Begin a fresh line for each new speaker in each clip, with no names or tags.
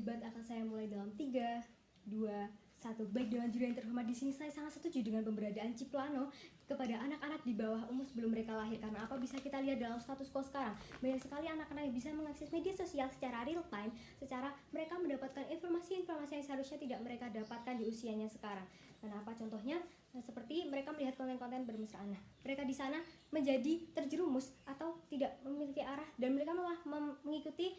debat akan saya mulai dalam 3, 2, 1. Baik, dengan juri yang terhormat, di sini saya sangat setuju dengan pemberadaan Ciplano kepada anak-anak di bawah umur sebelum mereka lahir. Karena apa? Bisa kita lihat dalam status quo sekarang, banyak sekali anak-anak yang bisa mengakses media sosial secara real time, secara mereka mendapatkan informasi-informasi yang seharusnya tidak mereka dapatkan di usianya sekarang. Kenapa? Contohnya seperti mereka melihat konten-konten bermesraan. Mereka di sana menjadi terjerumus atau tidak memiliki arah, dan mereka malah mengikuti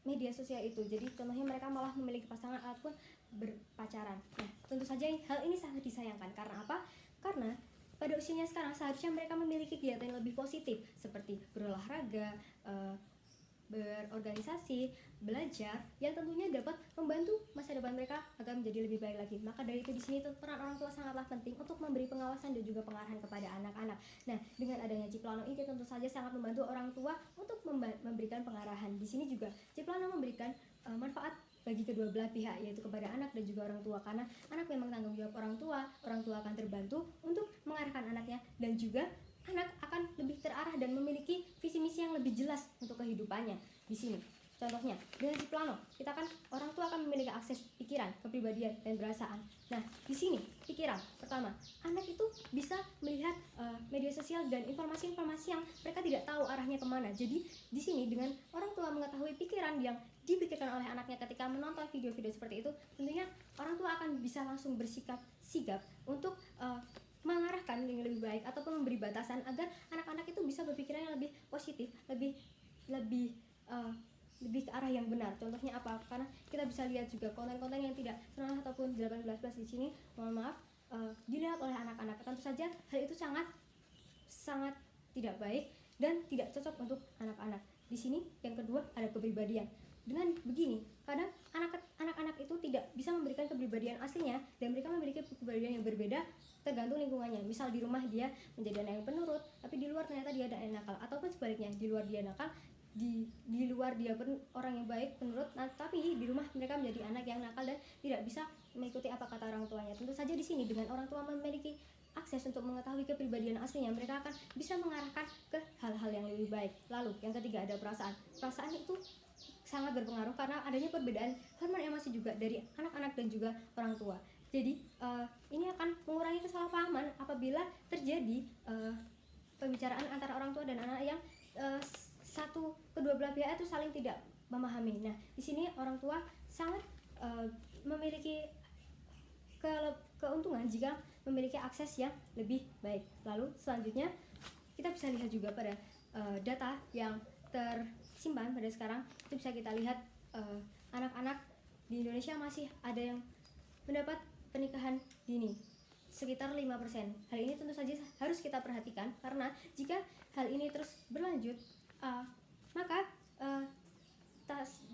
media sosial itu. Jadi contohnya mereka malah memiliki pasangan ataupun berpacaran. Nah, tentu saja hal ini sangat disayangkan. Karena apa? Karena pada usianya sekarang seharusnya mereka memiliki kegiatan yang lebih positif seperti berolahraga, berorganisasi, belajar, yang tentunya dapat membantu masa depan mereka agar menjadi lebih baik lagi. Maka dari itu di sini peran orang tua sangatlah penting untuk memberi pengawasan dan juga pengarahan kepada anak-anak. Nah, dengan adanya Ciplano ini tentu saja sangat membantu orang tua untuk memberikan pengarahan. Di sini juga Ciplano memberikan manfaat bagi kedua belah pihak, yaitu kepada anak dan juga orang tua, karena anak memang tanggung jawab orang tua akan terbantu untuk mengarahkan anaknya, dan juga anak akan lebih terarah dan memiliki visi misi yang lebih jelas untuk kehidupannya. Di sini contohnya dengan Ciplano, kita kan orang tua akan memiliki akses pikiran, kepribadian, dan perasaan. Nah, di sini pikiran pertama, anak itu bisa melihat media sosial dan informasi-informasi yang mereka tidak tahu arahnya kemana. Jadi di sini dengan orang tua mengetahui pikiran yang dipikirkan oleh anaknya ketika menonton video-video seperti itu, tentunya orang tua akan bisa langsung bersikap sigap untuk mengarahkan yang lebih baik ataupun memberi batasan agar anak-anak itu bisa berpikiran yang lebih positif, lebih ke arah yang benar. Contohnya apa? Karena kita bisa lihat juga konten-konten yang tidak 19 ataupun 18+ di sini, mohon maaf, dilihat oleh anak-anak. Tentu saja hal itu sangat tidak baik dan tidak cocok untuk anak-anak. Di sini yang kedua ada kepribadian. Dengan begini, kadang anak-anak itu tidak bisa memberikan kepribadian aslinya, dan mereka memiliki kepribadian yang berbeda tergantung lingkungannya. Misal di rumah dia menjadi anak yang penurut, tapi di luar ternyata dia ada yang nakal, ataupun sebaliknya, di luar dia nakal, di luar dia orang yang baik penurut, tapi di rumah mereka menjadi anak yang nakal dan tidak bisa mengikuti apa kata orang tuanya. Tentu saja di sini dengan orang tua memiliki akses untuk mengetahui kepribadian aslinya, mereka akan bisa mengarahkan ke hal-hal yang lebih baik. Lalu yang ketiga ada perasaan. Perasaan itu sangat berpengaruh karena adanya perbedaan hormon emosi juga dari anak-anak dan juga orang tua. Jadi ini akan mengurangi kesalahpahaman apabila terjadi pembicaraan antara orang tua dan anak yang kedua belah pihak itu saling tidak memahami. Nah, di sini orang tua sangat memiliki keuntungan jika memiliki akses yang lebih baik. Lalu selanjutnya kita bisa lihat juga pada data yang tersimpan pada sekarang, itu bisa kita lihat anak-anak di Indonesia masih ada yang mendapat pernikahan dini sekitar 5%. Hal ini tentu saja harus kita perhatikan, karena jika hal ini terus berlanjut, maka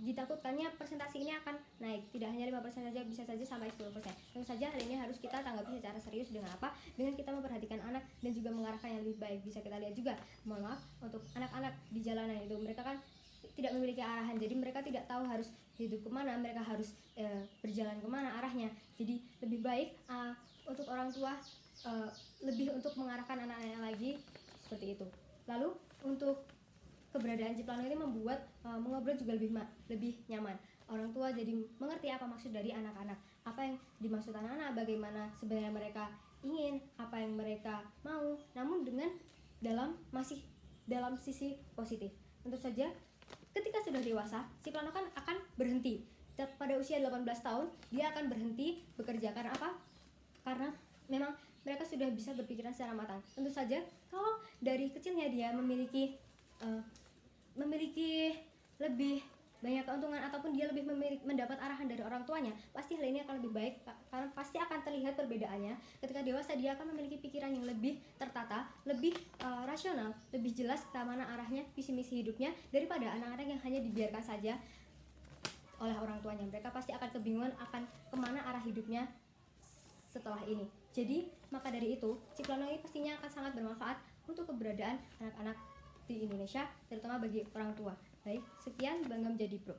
ditakutkannya persentase ini akan naik. Tidak hanya 5% saja, bisa saja sampai 10%. Tentu saja hal ini harus kita tanggapi secara serius. Dengan apa? Dengan kita memperhatikan anak dan juga mengarahkan yang lebih baik. Bisa kita lihat juga, mohon maaf, untuk anak-anak di jalanan itu, mereka kan tidak memiliki arahan, jadi mereka tidak tahu harus hidup kemana, mereka harus berjalan kemana arahnya. Jadi lebih baik untuk orang tua lebih untuk mengarahkan anak-anaknya lagi, seperti itu. Lalu untuk keberadaan Ciplano ini membuat mengobrol juga lebih nyaman. Orang tua jadi mengerti apa maksud dari anak-anak, apa yang dimaksud anak-anak, bagaimana sebenarnya mereka ingin, apa yang mereka mau, namun masih dalam sisi positif. Tentu saja ketika sudah dewasa, Ciplano kan akan berhenti. Pada usia 18 tahun dia akan berhenti bekerja. Karena apa? Karena memang mereka sudah bisa berpikiran secara matang. Tentu saja kalau dari kecilnya dia memiliki lebih banyak keuntungan ataupun dia lebih mendapat arahan dari orang tuanya, pasti hal ini akan lebih baik, karena pasti akan terlihat perbedaannya. Ketika dewasa dia akan memiliki pikiran yang lebih tertata, lebih rasional, lebih jelas ke mana arahnya, visi misi hidupnya, daripada anak-anak yang hanya dibiarkan saja oleh orang tuanya. Mereka pasti akan kebingungan akan kemana arah hidupnya setelah ini. Jadi maka dari itu Ciplano ini pastinya akan sangat bermanfaat untuk keberadaan anak-anak di Indonesia, terutama bagi orang tua. Baik, sekian, bangga menjadi pro.